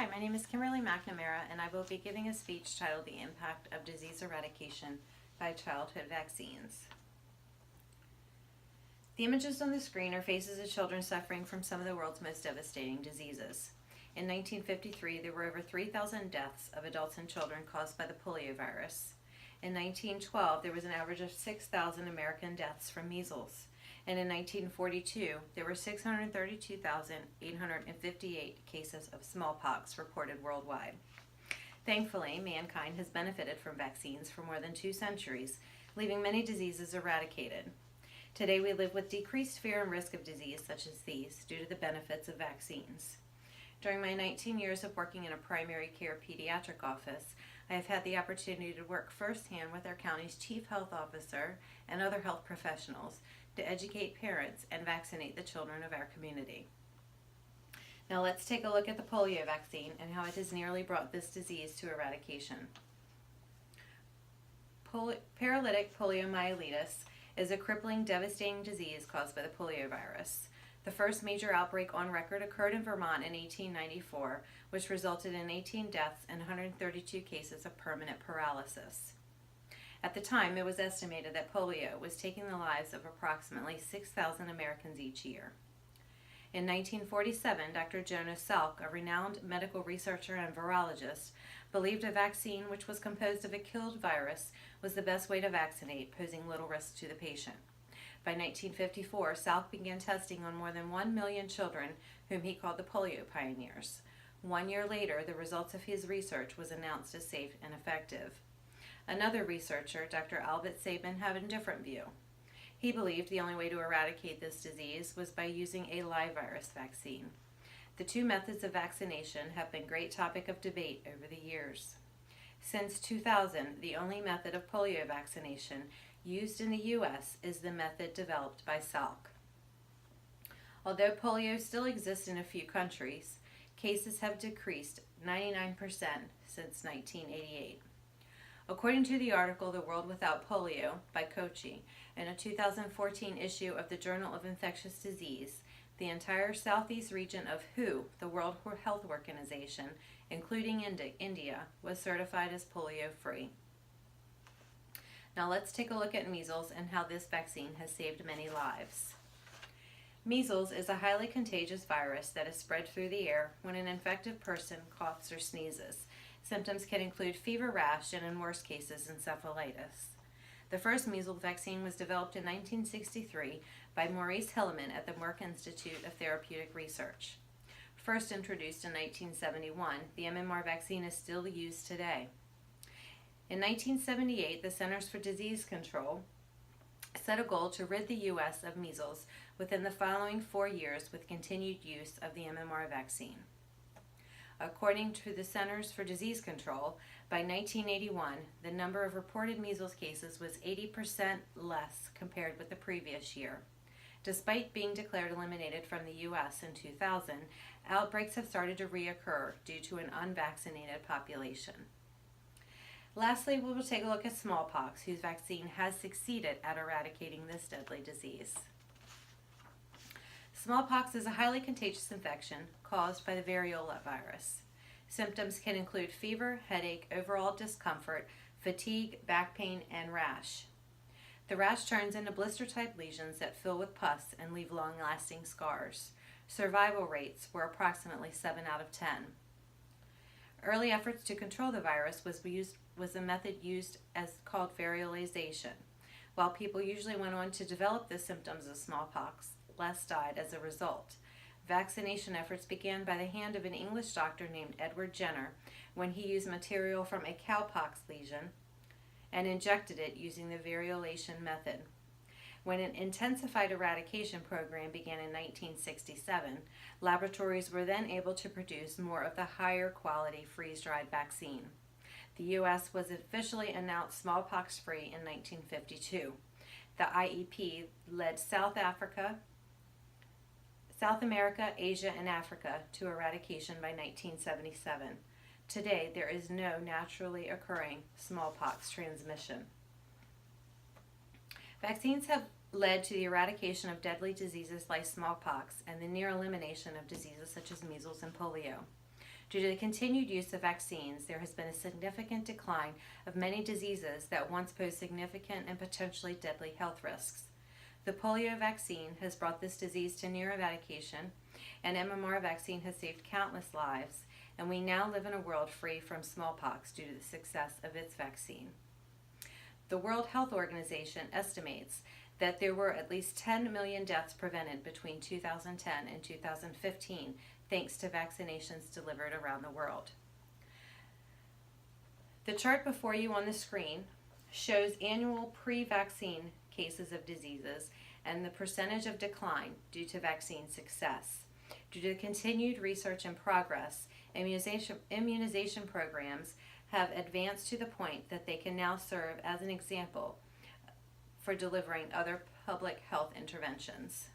Hi, my name is Kimberly McNamara, and I will be giving a speech titled The Impact of Disease Eradication by Childhood Vaccines. The images on the screen are faces of children suffering from some of the world's most devastating diseases. In 1953, there were over 3,000 deaths of adults and children caused by the polio virus. In 1912, there was an average of 6,000 American deaths from measles. And in 1942, there were 632,858 cases of smallpox reported worldwide. Thankfully, mankind has benefited from vaccines for more than 2 centuries, leaving many diseases eradicated. Today, we live with decreased fear and risk of disease such as these due to the benefits of vaccines. During my 19 years of working in a primary care pediatric office, I have had the opportunity to work firsthand with our county's chief health officer and other health professionals to educate parents and vaccinate the children of our community. Now let's take a look at the polio vaccine and how it has nearly brought this disease to eradication. Paralytic poliomyelitis is a crippling, devastating disease caused by the polio virus. The first major outbreak on record occurred in Vermont in 1894, which resulted in 18 deaths and 132 cases of permanent paralysis. At the time, it was estimated that polio was taking the lives of approximately 6,000 Americans each year. In 1947, Dr. Jonas Salk, a renowned medical researcher and virologist, believed a vaccine which was composed of a killed virus was the best way to vaccinate, posing little risk to the patient. By 1954, Salk began testing on more than 1 million children, whom he called the polio pioneers. 1 year later, the results of his research was announced as safe and effective. Another researcher, Dr. Albert Sabin, had a different view. He believed the only way to eradicate this disease was by using a live virus vaccine. The two methods of vaccination have been a great topic of debate over the years. Since 2000, the only method of polio vaccination used in the U.S. is the method developed by Salk. Although polio still exists in a few countries, cases have decreased 99% since 1988. According to the article The World Without Polio by Kochi, in a 2014 issue of the Journal of Infectious Disease, the entire southeast region of WHO, the World Health Organization, including India, was certified as polio-free. Now let's take a look at measles and how this vaccine has saved many lives. Measles is a highly contagious virus that is spread through the air when an infected person coughs or sneezes. Symptoms can include fever, rash, and in worse cases, encephalitis. The first measles vaccine was developed in 1963 by Maurice Hilleman at the Merck Institute of Therapeutic Research. First introduced in 1971, the MMR vaccine is still used today. In 1978, the Centers for Disease Control set a goal to rid the U.S. of measles within the following 4 years with continued use of the MMR vaccine. According to the Centers for Disease Control, by 1981, the number of reported measles cases was 80% less compared with the previous year. Despite being declared eliminated from the U.S. in 2000, outbreaks have started to reoccur due to an unvaccinated population. Lastly, we will take a look at smallpox, whose vaccine has succeeded at eradicating this deadly disease. Smallpox is a highly contagious infection caused by the variola virus. Symptoms can include fever, headache, overall discomfort, fatigue, back pain, and rash. The rash turns into blister-type lesions that fill with pus and leave long-lasting scars. Survival rates were approximately 7 out of 10. Early efforts to control the virus was a method used called variolization. While people usually went on to develop the symptoms of smallpox, less died as a result. Vaccination efforts began by the hand of an English doctor named Edward Jenner when he used material from a cowpox lesion and injected it using the variolation method. When an intensified eradication program began in 1967, laboratories were then able to produce more of the higher quality freeze-dried vaccine. The U.S. was officially announced smallpox-free in 1952. The IEP led South America, Asia, and Africa to eradication by 1977. Today, there is no naturally occurring smallpox transmission. Vaccines have led to the eradication of deadly diseases like smallpox and the near elimination of diseases such as measles and polio. Due to the continued use of vaccines, there has been a significant decline of many diseases that once posed significant and potentially deadly health risks. The polio vaccine has brought this disease to near eradication, and MMR vaccine has saved countless lives, and we now live in a world free from smallpox due to the success of its vaccine. The World Health Organization estimates that there were at least 10 million deaths prevented between 2010 and 2015 thanks to vaccinations delivered around the world. The chart before you on the screen shows annual pre-vaccine cases of diseases and the percentage of decline due to vaccine success. Due to continued research and progress, immunization programs have advanced to the point that they can now serve as an example for delivering other public health interventions.